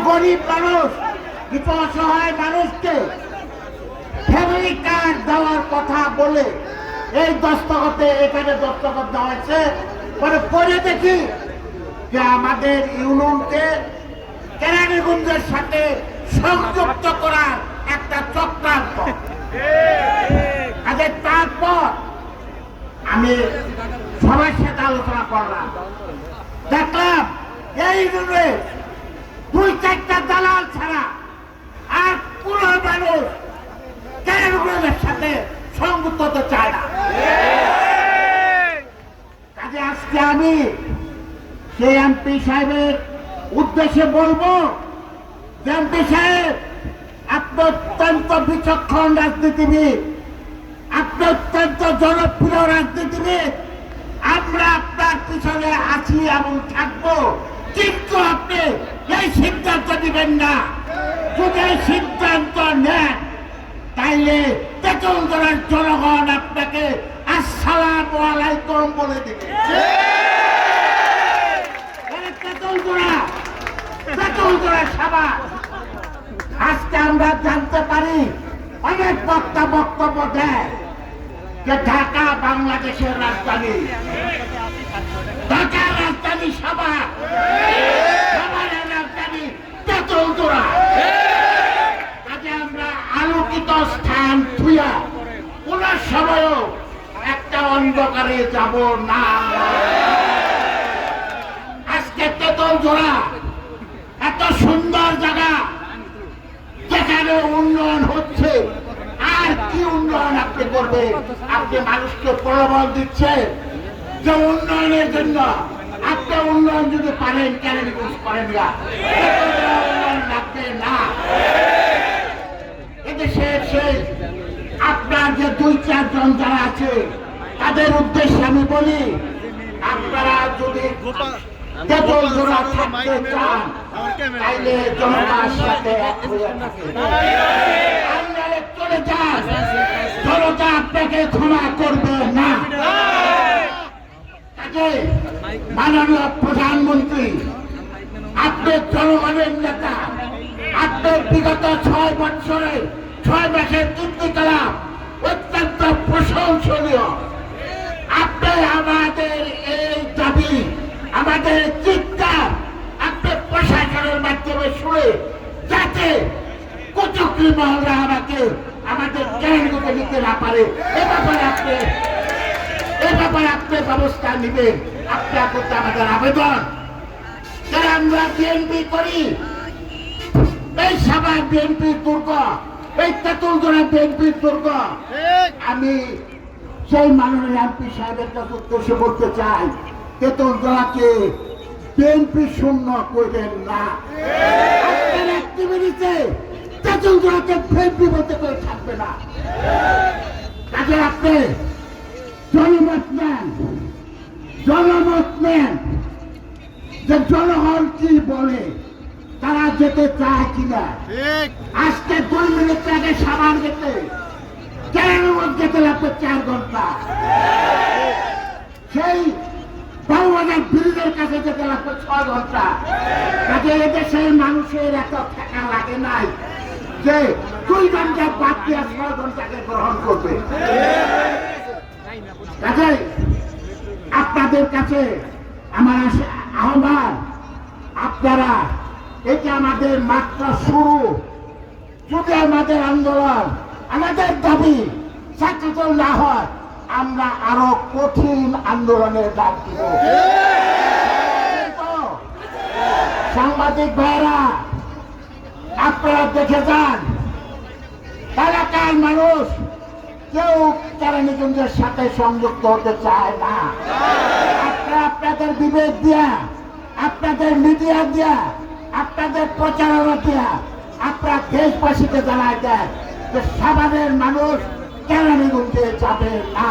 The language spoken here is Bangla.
গরিব মানুষ, কিছু অসহায় মানুষকে ফ্যামিলি কার্ড দেওয়ার কথা বলে এই দস্তখতে এখানে দস্তখত দেওয়া হয়েছে। পরে পরে দেখি যে আমাদের ইউনিয়নকে কেরানীগঞ্জের সাথে সংযুক্ত করার একটা চক্রান্ত। কাজে তারপর আমি সবার সাথে আলোচনা করলাম, দেখলাম এই ইউনিয়নে 2-4টা দালাল ছাড়া আর কোন মানুষ কেরানীগঞ্জের সাথে সংযুক্ত হতে চায় না। কাজে আজকে আমি সেই এমপি সাহেবের উদ্দেশ্যে বলবো, এমপি সাহেব আপনি অত্যন্ত বিচক্ষণ রাজনীতিবিদ, আপনি অত্যন্ত জনপ্রিয় রাজনীতিবিদ, আমরা আপনার পিছনে আছি এবং থাকবো, কিন্তু আপনি এই সিদ্ধান্ত দিবেন না। যদি এই সিদ্ধান্ত নেন তাইলে তেঁতুলতলার জনগণ আপনাকে আসসালামু আলাইকুম বলে দিবে। তেঁতুলতলা সভা আজকে আমরা জানতে পারি, অনেক বক্তা বক্তব্য দেয় যে ঢাকা বাংলাদেশের রাজধানী, ঢাকার রাজধানী সভা, রাজধানী তেঁতুলতলা। আজকে আমরা আলোকিত স্থান থুইয়া কোন সময়ও একটা অন্ধকারে যাব না। আজকে তেঁতুলতলা এত সুন্দর জায়গা, যেখানে উন্নয়ন হচ্ছে, আর কি উন্নয়ন আপনি করবেন? আপনি মানুষকে প্রলোভন দিচ্ছেন যে উন্নয়নের জন্য। আপনি উন্নয়ন যদি পারেন কেন করেন না? উন্নয়ন লাগবে না। এদেশের সেই আপনার যে 2-4 জন যারা আছে তাদের উদ্দেশ্যে আমি বলি, আপনারা যদি তেঁতুলতলা থাকতে চান তাইলে জনতার সাথে এক হয়ে থাকেন। আপনারা চলে যান, জনতা আপনাকে ক্ষমা করবে না। মাননীয় প্রধানমন্ত্রী, আপনি জনগণের নেতা, আপনার বিগত 6 বছরে 6 মাসের কার্যকলাপ অত্যন্ত প্রশংসনীয়। আপনি আমাদের এই দাবি, আমাদের চিৎকার আপনি প্রশাসনের মাধ্যমে শুনে, যাতে কুচক্রী মহলরা আমাদের কেন্দ্রকে নিতে না পারে, এ ব্যাপারে আপনি ব্যবস্থা নেবেন। আপনার প্রতি আমাদের আবেদন, যারা আমরা বিএনপি করি, এই সভা বিএনপির দুর্গ, এই তেঁতুলতলা বিএনপির দুর্গ। আমি সেই মাননীয় এমপি সাহেবের কাছে উদ্দেশ্যে বলতে চাই, তেঁতুলতলাকে বিএনপি শূন্য করবেন না। আপনার অ্যাক্টিভিটিতে তেঁতুলতলাকে বিএনপি বলতে করে থাকবে না। কাজে আপনি জনমত নেন যে জনগণ কি বলে, তারা যেতে চায় কিনা। আজকে 2 মিনিট আগে সাবান যেতে যেতে লাগবে 4 ঘন্টা, সেই বাউবাজার ব্রিজের কাছে যেতে লাগবে 6 ঘন্টা। কাজে এদেশের মানুষের এত টাকা লাগে নাই যে 2 ঘন্টা বাদ দিয়ে 6 ঘন্টাকে গ্রহণ করবে। কাজে আপনাদের কাছে আমার আহ্বান, আপনারা, এটা আমাদের মাত্র শুরু। যদি আমাদের আন্দোলন, আমাদের দাবি সাকৃত না হয়, আমরা আরো কঠিন আন্দোলনের ডাক দিব। সাংবাদিক ভাইরা, আপনারা দেখে যান, এলাকার মানুষ কেউ কেরানীগঞ্জের সাথে সংযুক্ত হতে চায় না। আপনারা আপনাদের বিবেক দিয়া, আপনাদের মিডিয়া দিয়া, আপনাদের প্রচারণা দিয়া আপনারা দেশবাসীকে জানাই দেন যে সাভারের মানুষ কেরানীগঞ্জে যাবে না।